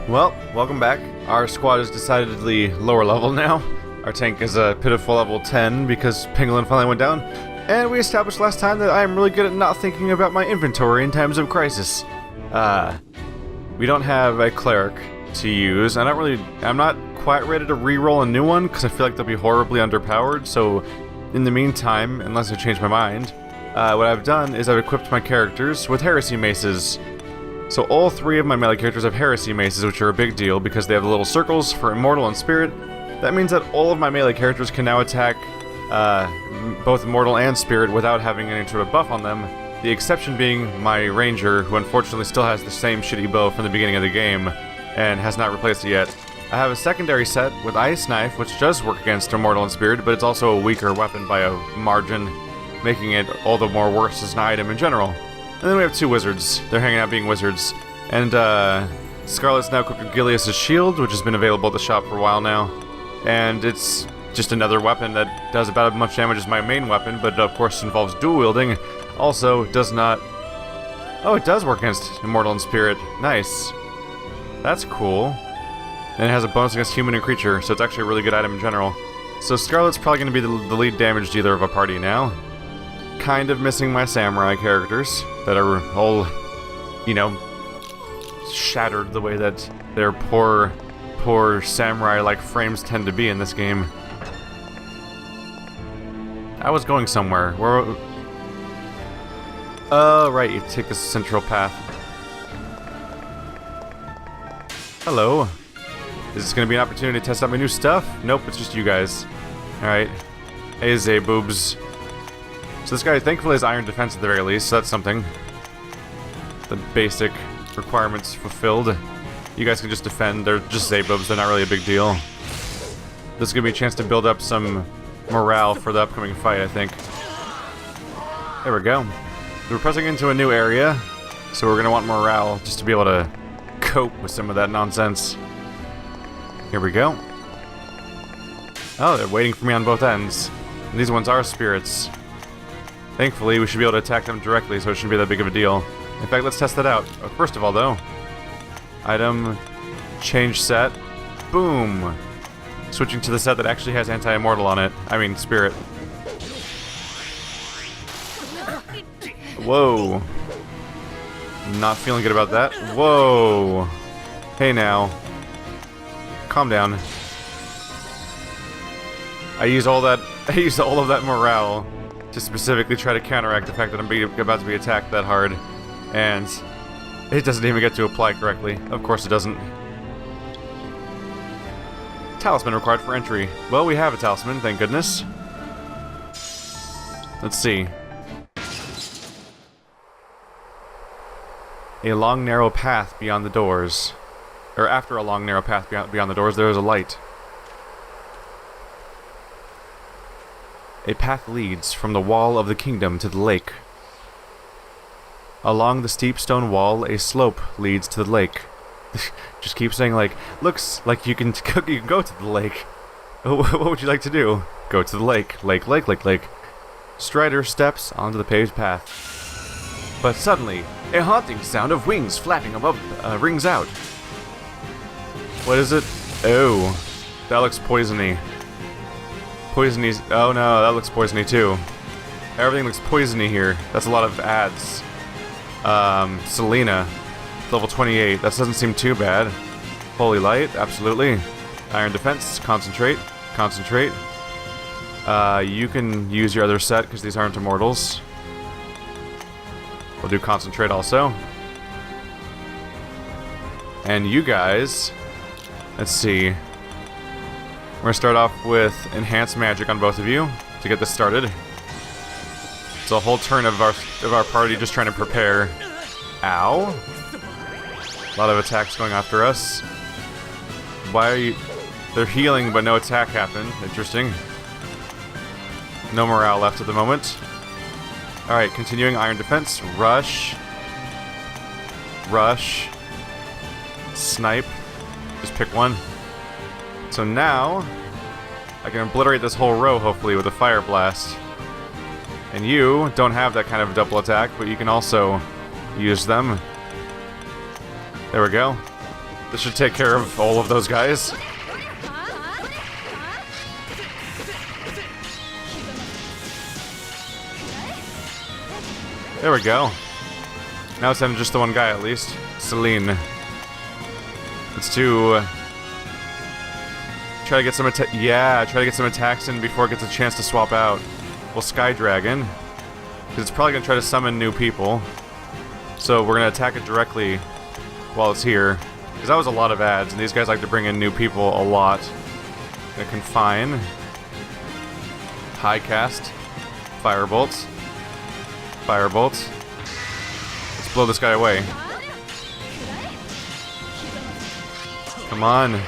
Well, welcome back. Our squad is decidedly lower level now. Our tank is a pitiful level 10 because Pangolin finally went down. And we established last time that I am really good at not thinking about my inventory in times of crisis. We don't have a cleric to use. I'm not quite ready to re-roll a new one because I feel like they'll be horribly underpowered. So in the meantime, unless I change my mind, what I've done is I've equipped my characters with heresy maces. So all three of my melee characters have heresy maces, which are a big deal because they have the little circles for immortal and spirit. That means that all of my melee characters can now attack both immortal and spirit without having any sort of buff on them. The exception being my ranger, who unfortunately still has the same shitty bow from the beginning of the game and has not replaced it yet. I have a secondary set with Ice Knife, which does work against immortal and spirit, but it's also a weaker weapon by a margin, making it all the more worse as an item in general. And then we have two wizards. They're hanging out being wizards. And Scarlet's now equipped with Gilius' shield, which has been available at the shop for a while now. And it's just another weapon that does about as much damage as my main weapon, but of course involves dual wielding. Also does not... Oh, it does work against immortal and spirit. Nice. That's cool. And it has a bonus against human and creature, so it's actually a really good item in general. So Scarlet's probably going to be the lead damage dealer of a party now. Kind of missing my samurai characters that are all, you know, shattered the way that their poor samurai-like frames tend to be in this game. I was going somewhere. Where? Oh, right, you take this central path. Hello. Is this going to be an opportunity to test out my new stuff? Nope, it's just you guys. Alright. Hey, Zay-boobs. So this guy thankfully has iron defense at the very least, so that's something. The basic requirements fulfilled. You guys can just defend, they're just Zay-boobs, they're not really a big deal. This is going to be a chance to build up some morale for the upcoming fight, I think. There we go. We're pressing into a new area, so we're going to want morale just to be able to cope with some of that nonsense. Here we go. Oh, they're waiting for me on both ends. And these ones are spirits. Thankfully, we should be able to attack them directly, so it shouldn't be that big of a deal. In fact, let's test that out. First of all, though, item, change set, boom! Switching to the set that actually has anti-immortal on it. I mean, spirit. Whoa. Not feeling good about that. Whoa. Hey now. Calm down. I used all of that morale to specifically try to counteract the fact that I'm about to be attacked that hard. And it doesn't even get to apply correctly. Of course it doesn't. Talisman required for entry. Well, we have a talisman, thank goodness. Let's see. A long, narrow path beyond the doors. Or after a long, narrow path beyond the doors, there is a light. A path leads from the wall of the kingdom to the lake. Along the steep stone wall, a slope leads to the lake. Just keep saying, like, looks like you can go to the lake. What would you like to do? Go to the lake. Lake, lake, lake, lake. Strider steps onto the paved path. But suddenly, a haunting sound of wings flapping above rings out. What is it? Oh, that looks poisony. Poisony. Oh no, that looks poisony too. Everything looks poisony here. That's a lot of ads. Selene, level 28. That doesn't seem too bad. Holy light, absolutely. Iron defense, concentrate, concentrate. You can use your other set because these aren't immortals. We'll do concentrate also. And you guys, let's see. We're gonna start off with enhanced magic on both of you to get this started. It's a whole turn of our party just trying to prepare. Ow! A lot of attacks going after us. Why are you? They're healing, but no attack happened. Interesting. No morale left at the moment. All right, continuing iron defense. Rush. Rush. Snipe. Just pick one. So now, I can obliterate this whole row, hopefully, with a fire blast. And you don't have that kind of double attack, but you can also use them. There we go. This should take care of all of those guys. There we go. Now it's having just the one guy at least. Selene. Let's do... try to get some try to get some attacks in before it gets a chance to swap out. Well, Sky Dragon. Because it's probably going to try to summon new people. So we're going to attack it directly while it's here. Because that was a lot of ads, and these guys like to bring in new people a lot. Gonna confine. High cast. Firebolt. Firebolt. Let's blow this guy away. Come on.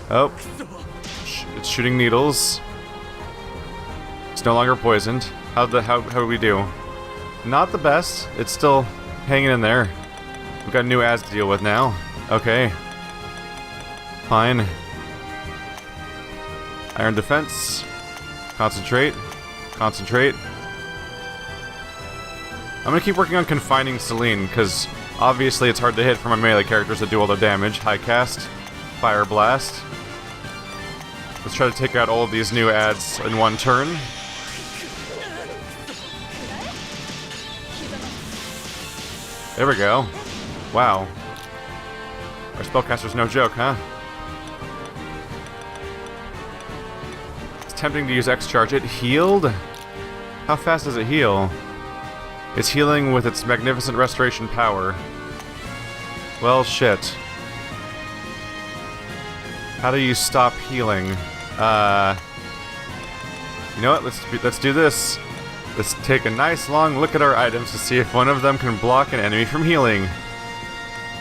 Oh. It's shooting needles. It's no longer poisoned. How do we do? Not the best. It's still hanging in there. We've got new ads to deal with now. Okay. Fine. Iron defense. Concentrate. Concentrate. I'm gonna keep working on confining Selene, because obviously it's hard to hit for my melee characters that do all the damage. High cast. Fire blast. Let's try to take out all of these new ads in one turn. There we go. Wow. Our spellcaster's no joke, huh? It's tempting to use X-Charge. It healed? How fast does it heal? It's healing with its magnificent restoration power. Well, shit. How do you stop healing? You know what? Let's do this. Let's take a nice long look at our items to see if one of them can block an enemy from healing.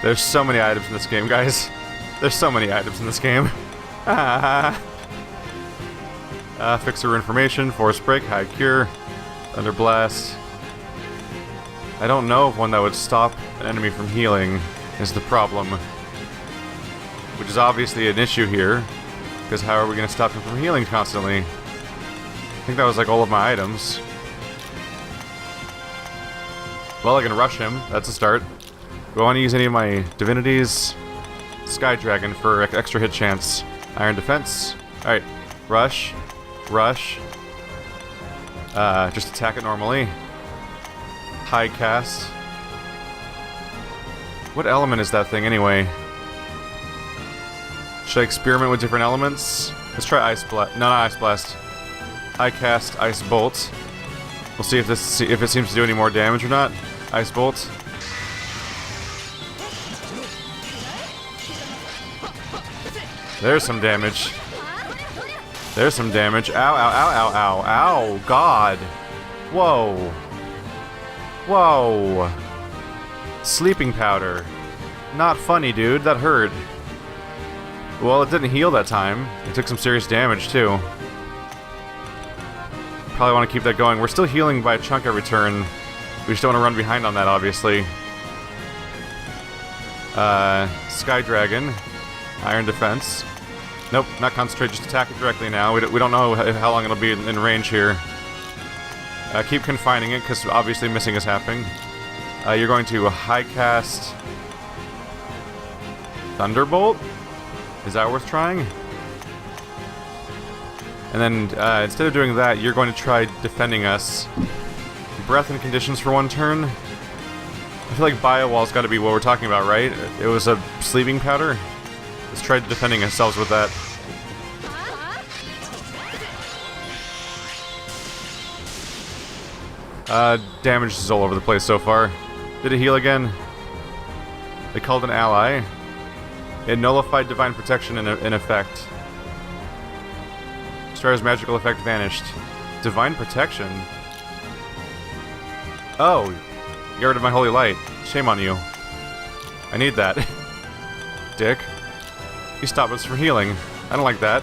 There's so many items in this game, guys. There's so many items in this game. Fixer information, Force Break, High Cure, Thunder Blast. I don't know of one that would stop an enemy from healing is the problem. Which is obviously an issue here, because how are we going to stop him from healing constantly? I think that was like all of my items. Well, I can rush him. That's a start. Do I want to use any of my divinities? Sky Dragon for extra hit chance. Iron defense. Alright. Rush. Rush. Just attack it normally. High cast. What element is that thing anyway? Should I experiment with different elements? Let's try Ice Blast. No, not Ice Blast. High cast Ice Bolt. We'll see if it seems to do any more damage or not. Ice Bolt. There's some damage. There's some damage. Ow, ow, ow, ow, ow, ow, God. Whoa. Whoa. Sleeping powder. Not funny, dude. That hurt. Well, it didn't heal that time. It took some serious damage, too. Probably want to keep that going. We're still healing by a chunk every turn. We just don't want to run behind on that, obviously. Sky Dragon. Iron Defense. Nope, not concentrate, just attack it directly now. We don't know how long it'll be in range here. Keep confining it, because obviously missing is happening. You're going to high cast... Thunderbolt? Is that worth trying? And then, instead of doing that, you're going to try defending us. Breath and conditions for one turn. I feel like Biowall's got to be what we're talking about, right? It was a sleeping powder? Let's try defending ourselves with that. Damage is all over the place so far. Did it heal again? They called an ally. It nullified divine protection in effect. Star's magical effect vanished. Divine protection? Oh, you got rid of my holy light. Shame on you. I need that. Dick. He stopped us from healing. I don't like that.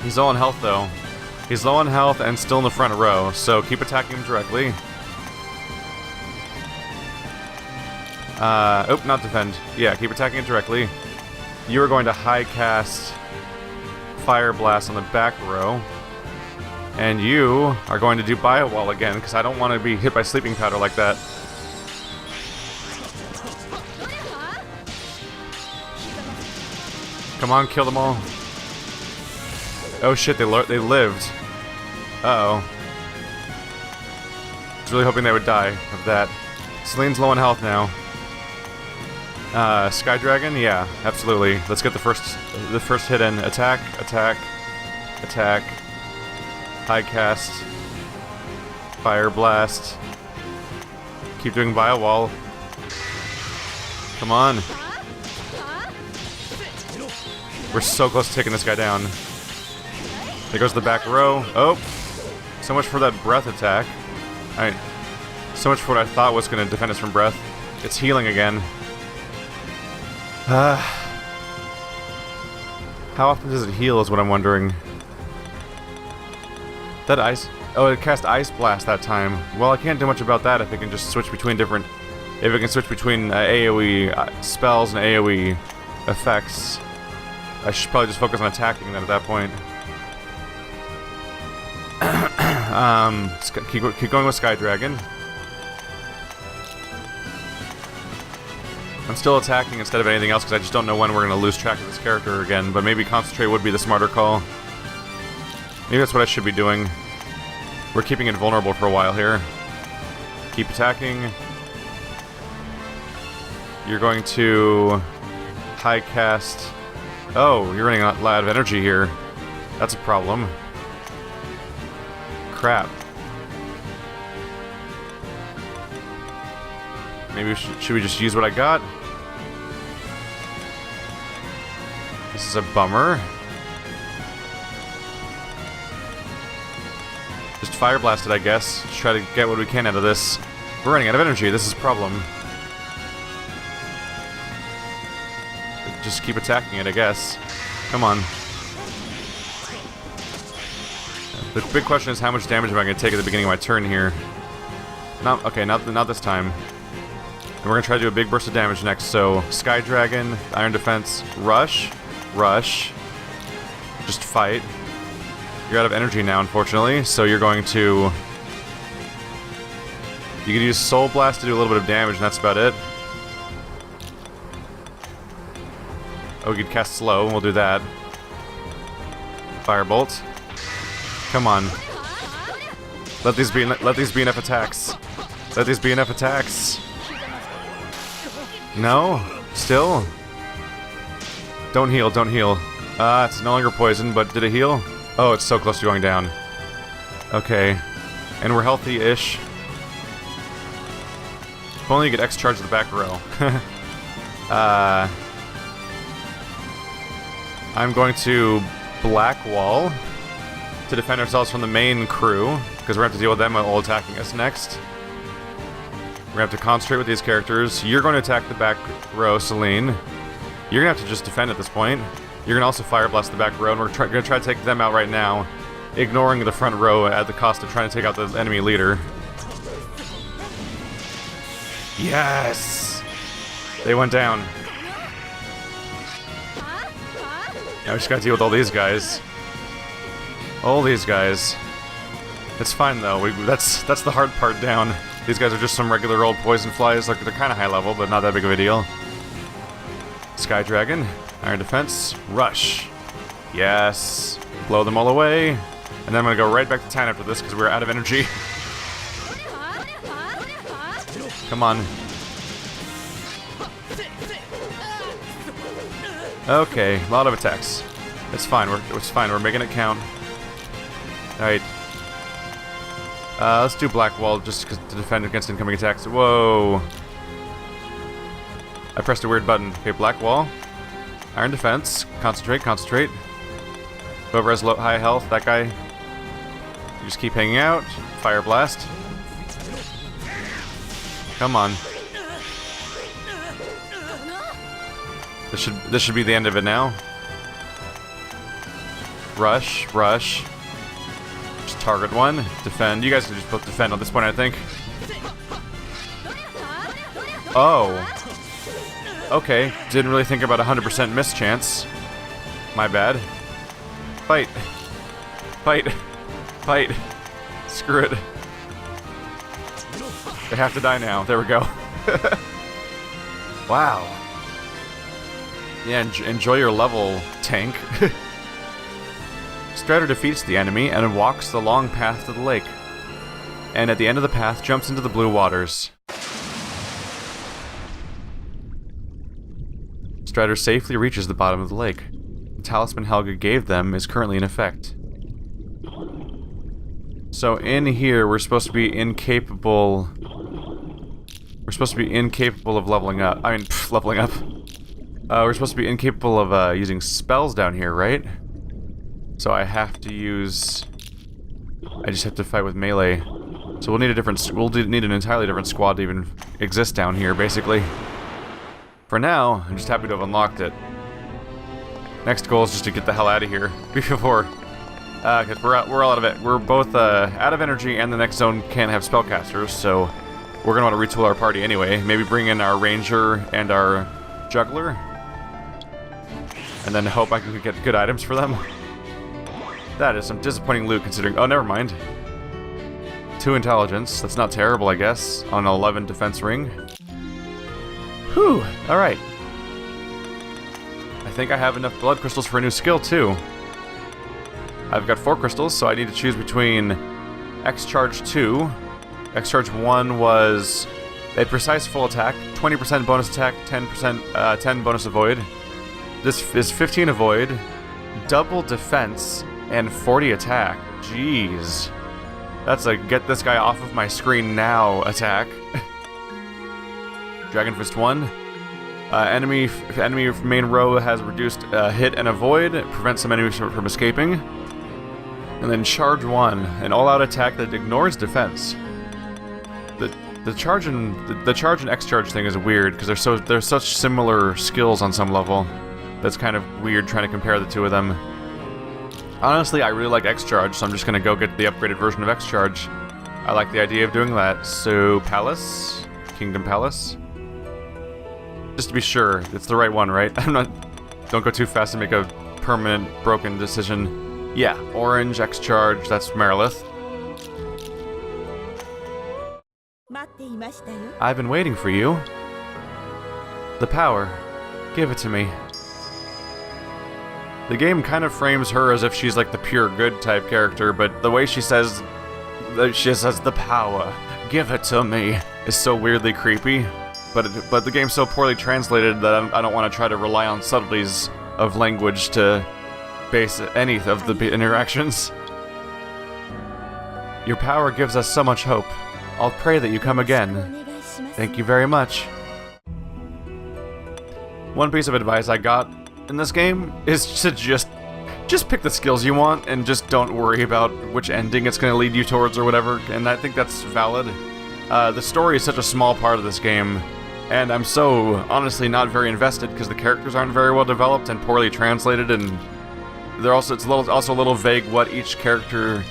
He's low on health, though. He's low on health and still in the front row, so keep attacking him directly. Oh, not defend. Yeah, keep attacking it directly. You are going to high cast Fire Blast on the back row. And you are going to do Biowall again, because I don't want to be hit by Sleeping Powder like that. Come on, kill them all. Oh shit, they lived. Uh-oh. I was really hoping they would die of that. Selene's low on health now. Sky Dragon? Yeah, absolutely. Let's get the first hit in. Attack, attack, attack. High cast. Fire Blast. Keep doing Bio Wall. Come on. We're so close to taking this guy down. There goes the back row. Oh! So much for that breath attack. Alright. So much for what I thought was going to defend us from breath. It's healing again. How often does it heal is what I'm wondering. That ice... Oh, it cast Ice Blast that time. Well, I can't do much about that if it can just switch between different... If it can switch between AoE spells and AoE effects. I should probably just focus on attacking then at that point. Keep going with Sky Dragon. I'm still attacking instead of anything else because I just don't know when we're going to lose track of this character again, but maybe Concentrate would be the smarter call. Maybe that's what I should be doing. We're keeping it vulnerable for a while here. Keep attacking. You're going to... High cast... Oh, you're running out of energy here. That's a problem. Crap. Maybe should we just use what I got? This is a bummer. Just Fire Blast it, I guess. Just try to get what we can out of this. We're running out of energy. This is a problem. Just keep attacking it, I guess. Come on. The big question is how much damage am I going to take at the beginning of my turn here? Okay, not this time. And we're going to try to do a big burst of damage next, so Sky Dragon, Iron Defense, Rush, Rush, just fight. You're out of energy now, unfortunately, so you're going to... You can use Soul Blast to do a little bit of damage, and that's about it. Oh, we could cast Slow, and we'll do that. Firebolt. Come on. Let these be enough attacks. Let these be enough attacks. No? Still? Don't heal, don't heal. It's no longer poison, but did it heal? Oh, it's so close to going down. Okay. And we're healthy-ish. If only you could X-charge the back row. I'm going to Black Wall to defend ourselves from the main crew, because we're going to have to deal with them while attacking us next. We're going to have to concentrate with these characters. You're going to attack the back row, Selene. You're going to have to just defend at this point. You're going to also Fire Blast the back row, and we're going to try to take them out right now, ignoring the front row at the cost of trying to take out the enemy leader. Yes! They went down. Now we just gotta deal with all these guys. All these guys. It's fine though. That's the hard part down. These guys are just some regular old poison flies. Like they're kind of high level, but not that big of a deal. Sky Dragon, Iron Defense, Rush. Yes. Blow them all away. And then I'm gonna go right back to 10 after this because we're out of energy. Come on. Okay, a lot of attacks. It's fine. It's fine. We're making it count. All right. Let's do Black Wall just to defend against incoming attacks. Whoa! I pressed a weird button. Okay, Black Wall, Iron Defense, concentrate, concentrate. Whoever has high health, that guy. You just keep hanging out. Fire Blast. Come on. This should be the end of it now. Rush, rush. Just target one, defend. You guys can just both defend at this point, I think. Oh. Okay, didn't really think about 100% miss chance. My bad. Fight. Fight. Fight. Screw it. They have to die now. There we go. Wow. Yeah, enjoy your level, tank. Strider defeats the enemy and walks the long path to the lake. And at the end of the path, jumps into the blue waters. Strider safely reaches the bottom of the lake. The talisman Helga gave them is currently in effect. So in here, we're supposed to be incapable... We're supposed to be incapable of leveling up. I mean, leveling up. We're supposed to be incapable of using spells down here, right? So I have to use... I just have to fight with melee. So we'll need a different... We'll need an entirely different squad to even exist down here, basically. For now, I'm just happy to have unlocked it. Next goal is just to get the hell out of here before... because we're all out of it. We're both out of energy, and the next zone can't have spellcasters, so... We're gonna want to retool our party anyway. Maybe bring in our ranger and our juggler. And then hope I can get good items for them. That is some disappointing loot considering... Oh, never mind. 2 intelligence. That's not terrible, I guess. On an 11 defense ring. Whew. Alright. I think I have enough blood crystals for a new skill, too. I've got 4 crystals, so I need to choose between X-Charge 2. X-Charge 1 was a precise full attack, 20% bonus attack, 10 bonus avoid. This is 15 avoid, double defense, and 40 attack. Jeez. That's a get this guy off of my screen now attack. Dragon Fist 1. Enemy main row has reduced hit and avoid, prevents some enemies from escaping. And then Charge 1, an all-out attack that ignores defense. The charge and X-Charge thing is weird because they're such similar skills on some level. That's kind of weird trying to compare the two of them. Honestly, I really like X-Charge, so I'm just gonna go get the upgraded version of X-Charge. I like the idea of doing that. So, Palace? Kingdom Palace? Just to be sure, it's the right one, right? Don't go too fast and make a permanent broken decision. Yeah, orange, X-Charge, that's Merilith. I've been waiting for you. The power. Give it to me. The game kind of frames her as if she's like the pure good type character, but the way she says the power, give it to me, is so weirdly creepy. But the game's so poorly translated that I don't want to try to rely on subtleties of language to base any of the interactions. Your power gives us so much hope. I'll pray that you come again. Thank you very much. One piece of advice I got in this game is to just pick the skills you want and just don't worry about which ending it's going to lead you towards or whatever, and I think that's valid. The story is such a small part of this game, and I'm so honestly not very invested because the characters aren't very well developed and poorly translated, and it's also a little vague what each character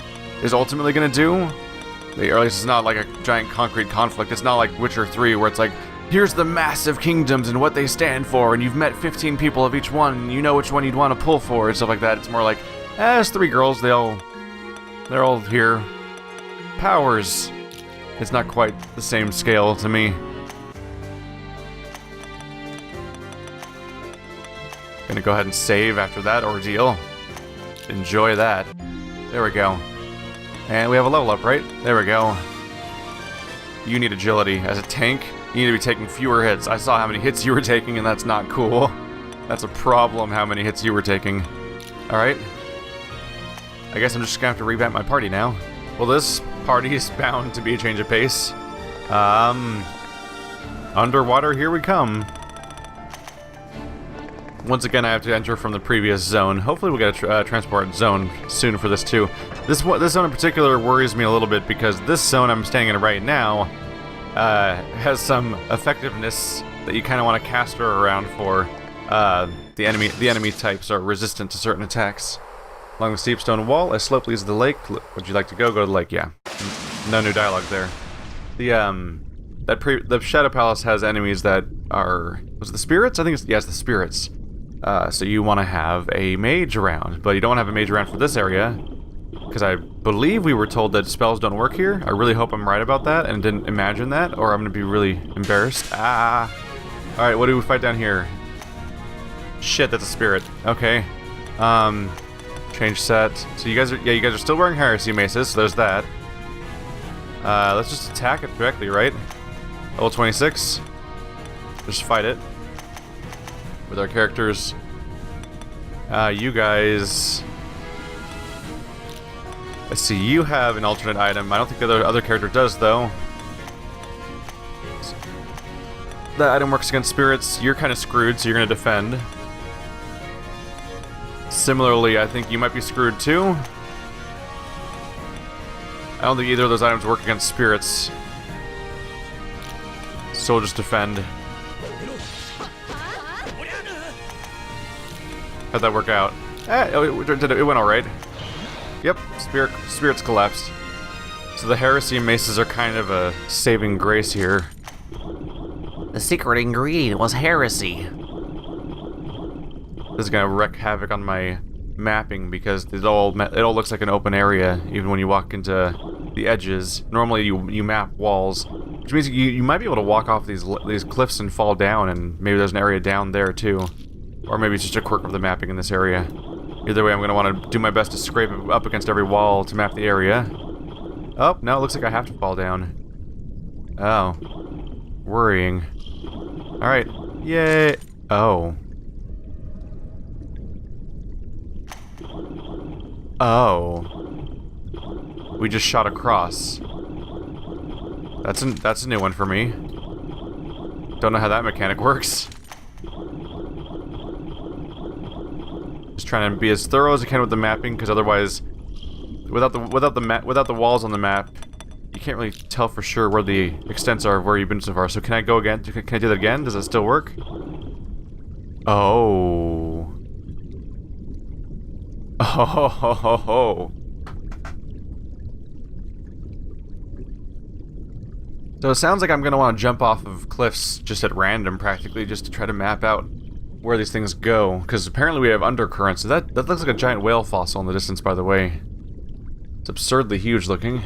is ultimately going to do. Or at least it's not like a giant concrete conflict. It's not like Witcher 3 where it's like, here's the massive kingdoms and what they stand for, and you've met 15 people of each one, and you know which one you'd want to pull for, and stuff like that. It's more like, it's 3 girls, they're all here. Powers. It's not quite the same scale to me. Gonna go ahead and save after that ordeal. Enjoy that. There we go. And we have a level up, right? There we go. You need agility. As a tank, you need to be taking fewer hits. I saw how many hits you were taking, and that's not cool. That's a problem, how many hits you were taking. Alright. I guess I'm just gonna have to revamp my party now. Well, this party is bound to be a change of pace. Underwater, here we come. Once again, I have to enter from the previous zone. Hopefully we'll get a transport zone soon for this too. This zone in particular worries me a little bit because this zone I'm staying in right now has some effectiveness that you kind of want to cast her around for. The enemy types are resistant to certain attacks. Along the steep stone wall, a slope leads to the lake. Would you like to go? Go to the lake, yeah. No new dialogue there. The Shadow Palace has enemies that are... Was it the spirits? I think it's... Yes, the spirits. So you want to have a mage around, but you don't have a mage around for this area, because I believe we were told that spells don't work here. I really hope I'm right about that and didn't imagine that, or I'm going to be really embarrassed. Alright, what do we fight down here? Shit, that's a spirit. Okay. Change set. So you guys are still wearing heresy maces, so there's that. Let's just attack it directly, right? Level 26. Just fight it. With our characters. You guys... Let's see, you have an alternate item. I don't think the other character does, though. That item works against spirits. You're kind of screwed, so you're going to defend. Similarly, I think you might be screwed, too. I don't think either of those items work against spirits. So we'll just defend. How'd that work out? It went alright. Yep, spirits collapsed. So the heresy maces are kind of a saving grace here. The secret ingredient was heresy. This is gonna wreak havoc on my mapping because it all looks like an open area even when you walk into the edges. Normally you map walls, which means you might be able to walk off these cliffs and fall down, and maybe there's an area down there too. Or maybe it's just a quirk of the mapping in this area. Either way, I'm going to want to do my best to scrape it up against every wall to map the area. Oh, no, it looks like I have to fall down. Oh. Worrying. Alright. Yay! Oh. Oh. We just shot across. That's a new one for me. Don't know how that mechanic works. Just trying to be as thorough as I can with the mapping, because otherwise, without the walls on the map, you can't really tell for sure where the extents are of where you've been so far. So can I go again? Can I do that again? Does that still work? Oh. Oh. So it sounds like I'm gonna want to jump off of cliffs just at random, practically, just to try to map out where these things go, because apparently we have undercurrents. So that looks like a giant whale fossil in the distance, by the way. It's absurdly huge looking.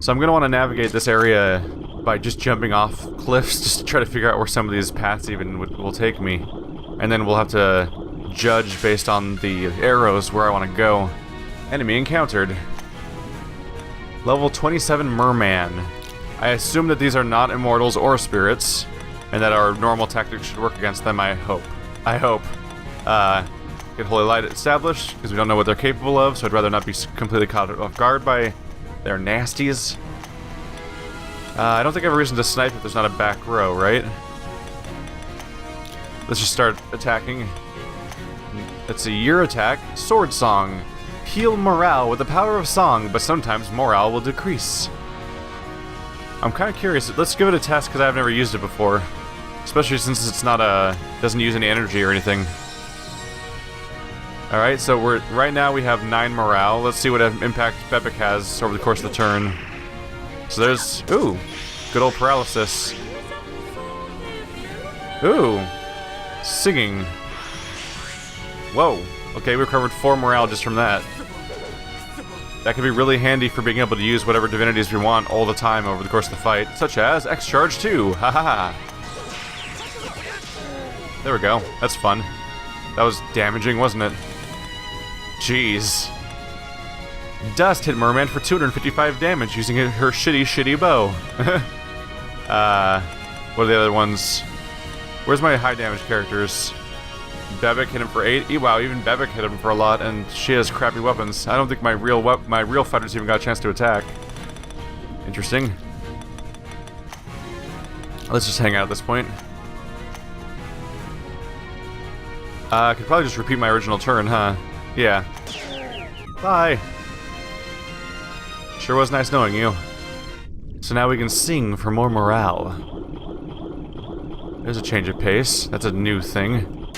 So I'm going to want to navigate this area by just jumping off cliffs, just to try to figure out where some of these paths even will take me. And then we'll have to judge based on the arrows where I want to go. Enemy encountered. Level 27 Merman. I assume that these are not immortals or spirits, and that our normal tactics should work against them, I hope. Get Holy Light established, because we don't know what they're capable of, so I'd rather not be completely caught off guard by their nasties. I don't think I have a reason to snipe if there's not a back row, right? Let's just start attacking. Let's see, your attack, Sword Song. Heal morale with the power of song, but sometimes morale will decrease. I'm kind of curious. Let's give it a test, because I've never used it before. Especially since it's not doesn't use any energy or anything. Alright, so right now we have 9 morale. Let's see what impact Bebek has over the course of the turn. So there's... Ooh! Good old paralysis. Ooh! Singing. Whoa. Okay, we recovered 4 morale just from that. That could be really handy for being able to use whatever divinities we want all the time over the course of the fight, such as X-Charge 2! Ha ha ha! There we go. That's fun. That was damaging, wasn't it? Jeez. Dust hit Merman for 255 damage using her shitty bow. What are the other ones? Where's my high damage characters? Bebek hit him for 8. Wow, even Bebek hit him for a lot, and she has crappy weapons. I don't think my real fighters even got a chance to attack. Interesting. Let's just hang out at this point. I could probably just repeat my original turn, huh? Yeah. Bye! Sure was nice knowing you. So now we can sing for more morale. There's a change of pace. That's a new thing.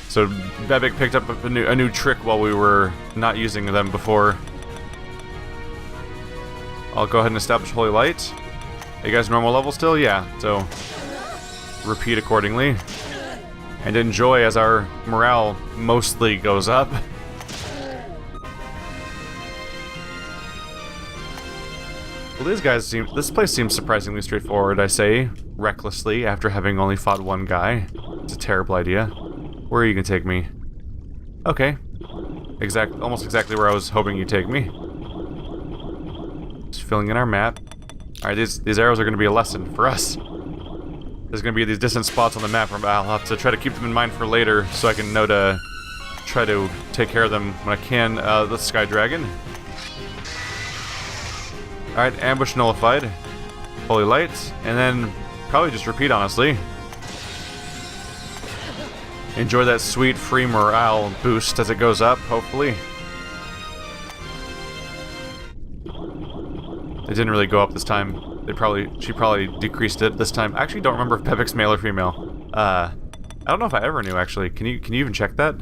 So Bebek picked up a new trick while we were not using them before. I'll go ahead and establish Holy Light. Are you guys normal level still? Yeah, so repeat accordingly. And enjoy as our morale mostly goes up. Well, this place seems surprisingly straightforward, I say, recklessly, after having only fought one guy. It's a terrible idea. Where are you gonna take me? Okay. Almost exactly where I was hoping you'd take me. Just filling in our map. Alright, these arrows are gonna be a lesson for us. There's gonna be these distant spots on the map where I'll have to try to keep them in mind for later so I can know to try to take care of them when I can. The Sky Dragon. Alright, ambush nullified. Holy light. And then probably just repeat, honestly. Enjoy that sweet free morale boost as it goes up, hopefully. It didn't really go up this time. She probably decreased it this time. I actually don't remember if Pepic's male or female. I don't know if I ever knew, actually. Can you even check that?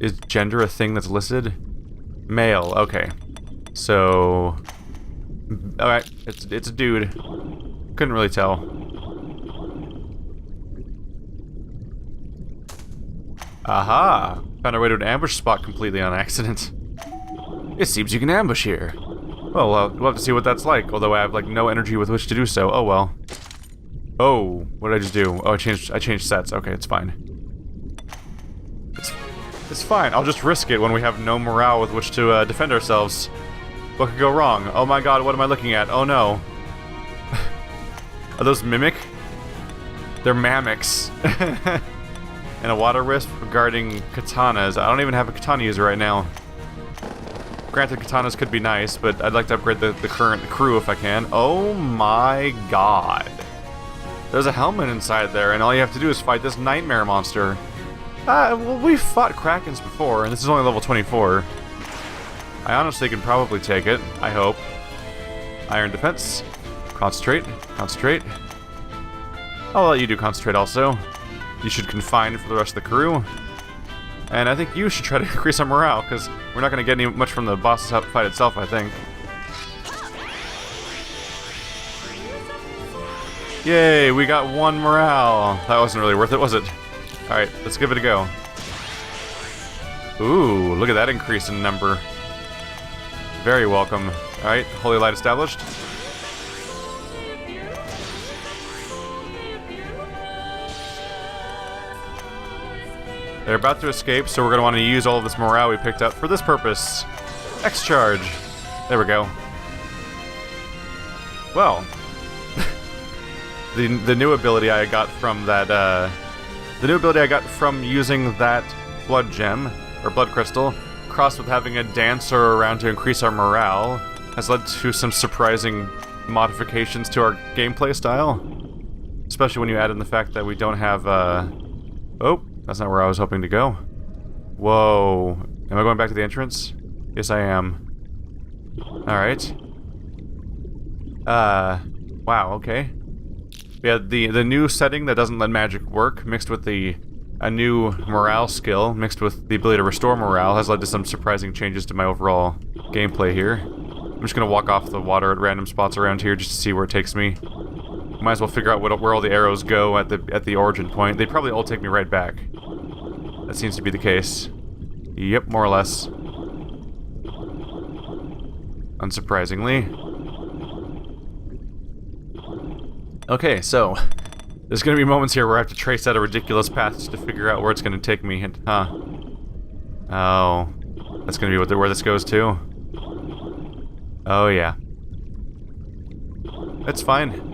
Is gender a thing that's listed? Male, okay. So... Alright, it's a dude. Couldn't really tell. Aha! Found our way to an ambush spot completely on accident. It seems you can ambush here. Well, we'll have to see what that's like, although I have, like, no energy with which to do so. Oh, well. Oh, what did I just do? Oh, I changed sets. Okay, it's fine. It's fine. I'll just risk it when we have no morale with which to defend ourselves. What could go wrong? Oh my god, what am I looking at? Oh no. Are those Mimic? They're Mamics. And a water wisp regarding katanas. I don't even have a katana user right now. Granted, katanas could be nice, but I'd like to upgrade the current crew if I can. Oh my god. There's a helmet inside there, and all you have to do is fight this nightmare monster. Well, we've fought Krakens before, and this is only level 24. I honestly can probably take it, I hope. Iron defense. Concentrate. Concentrate. I'll let you do concentrate also. You should confine for the rest of the crew. And I think you should try to increase our morale, because we're not going to get any much from the boss fight itself, I think. Yay, we got 1 morale. That wasn't really worth it, was it? Alright, let's give it a go. Ooh, look at that increase in number. Very welcome. Alright, Holy Light established. They're about to escape, so we're going to want to use all of this morale we picked up for this purpose. X-Charge. There we go. Well, the new ability I got from that, the new ability I got from using that blood gem, or blood crystal, crossed with having a dancer around to increase our morale, has led to some surprising modifications to our gameplay style. Especially when you add in the fact that we don't have, oh, that's not where I was hoping to go. Whoa. Am I going back to the entrance? Yes, I am. Alright. Wow, okay. Yeah, the new setting that doesn't let magic work, mixed with a new morale skill, mixed with the ability to restore morale, has led to some surprising changes to my overall gameplay here. I'm just gonna walk off the water at random spots around here just to see where it takes me. Might as well figure out where all the arrows go at the origin point. They probably all take me right back. That seems to be the case. Yep, more or less. Unsurprisingly. Okay, so there's gonna be moments here where I have to trace out a ridiculous path just to figure out where it's gonna take me. Huh? Oh, that's gonna be where this goes to. Oh yeah. It's fine.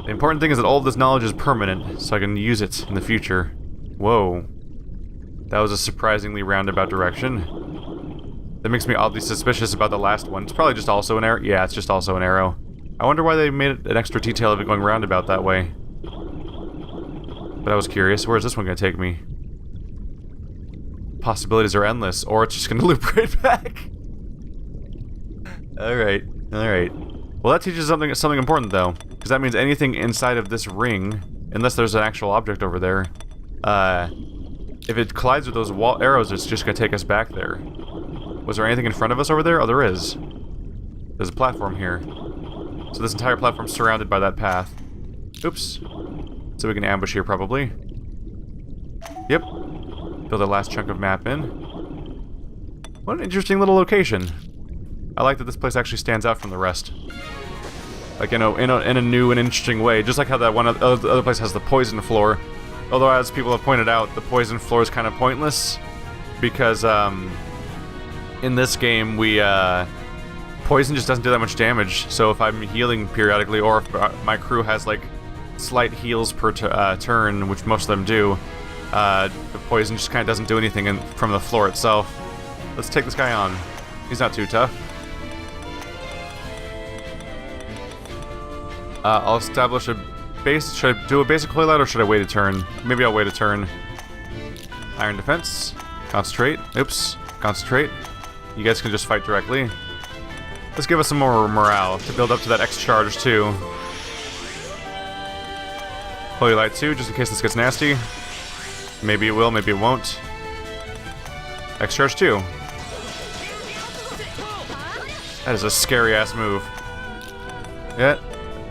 The important thing is that all of this knowledge is permanent, so I can use it in the future. Whoa. That was a surprisingly roundabout direction. That makes me oddly suspicious about the last one. It's probably just also an arrow. Yeah, it's just also an arrow. I wonder why they made an extra detail of it going roundabout that way. But I was curious. Where is this one going to take me? Possibilities are endless, or it's just going to loop right back. Alright, alright. Well, that teaches something important, though. Because that means anything inside of this ring, unless there's an actual object over there, if it collides with those arrows, it's just going to take us back there. Was there anything in front of us over there? Oh, there is. There's a platform here. So this entire platform's surrounded by that path. Oops. So we can ambush here, probably. Yep. Fill the last chunk of map in. What an interesting little location. I like that this place actually stands out from the rest. Like, in a new and interesting way. Just like how that one other place has the poison floor. Although, as people have pointed out, the poison floor is kind of pointless because in this game poison just doesn't do that much damage. So if I'm healing periodically, or if my crew has like slight heals per turn, which most of them do, the poison just kind of doesn't do anything from the floor itself. Let's take this guy on. He's not too tough. I'll establish a base. Should I do a basic holy light or should I wait a turn? Maybe I'll wait a turn. Iron defense. Concentrate. Oops. Concentrate. You guys can just fight directly. Let's give us some more morale to build up to that X charge too. Holy light 2, just in case this gets nasty. Maybe it will, maybe it won't. X charge 2. That is a scary ass move. Yeah,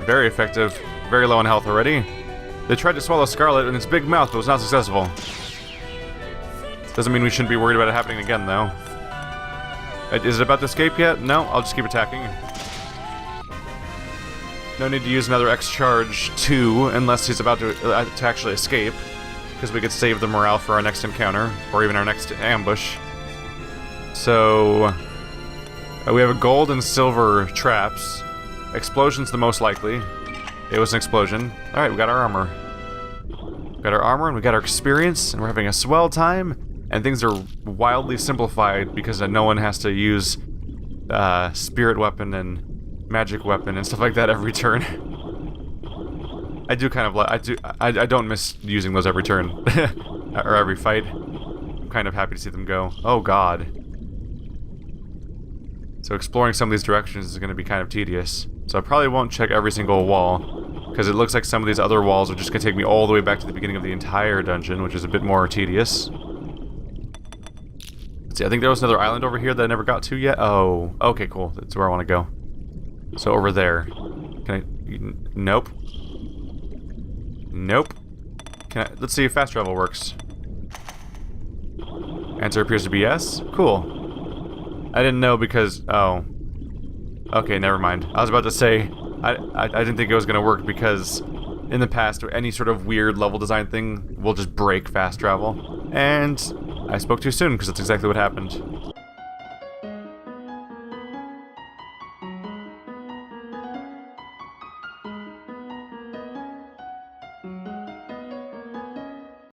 very effective. Very low on health already. They tried to swallow Scarlet in its big mouth, but was not successful. Doesn't mean we shouldn't be worried about it happening again, though. Is it about to escape yet? No, I'll just keep attacking. No need to use another X charge 2 unless he's about to actually escape, because we could save the morale for our next encounter, or even our next ambush. So we have a gold and silver traps. Explosion's the most likely. It was an explosion. Alright, we got our armor. We got our armor and we got our experience, and we're having a swell time. And things are wildly simplified because no one has to use spirit weapon and magic weapon and stuff like that every turn. I do kind of like I don't miss using those every turn or every fight. I'm kind of happy to see them go. Oh god. So exploring some of these directions is going to be kind of tedious. So I probably won't check every single wall, because it looks like some of these other walls are just going to take me all the way back to the beginning of the entire dungeon, which is a bit more tedious. Let's see, I think there was another island over here that I never got to yet. Oh, okay, cool. That's where I want to go. So over there. Can I... Nope. Nope. Let's see if fast travel works. Answer appears to be yes. Cool. I didn't know because... Oh. Okay, never mind. I was about to say... I didn't think it was going to work because... In the past, any sort of weird level design thing will just break fast travel. And... I spoke too soon because that's exactly what happened.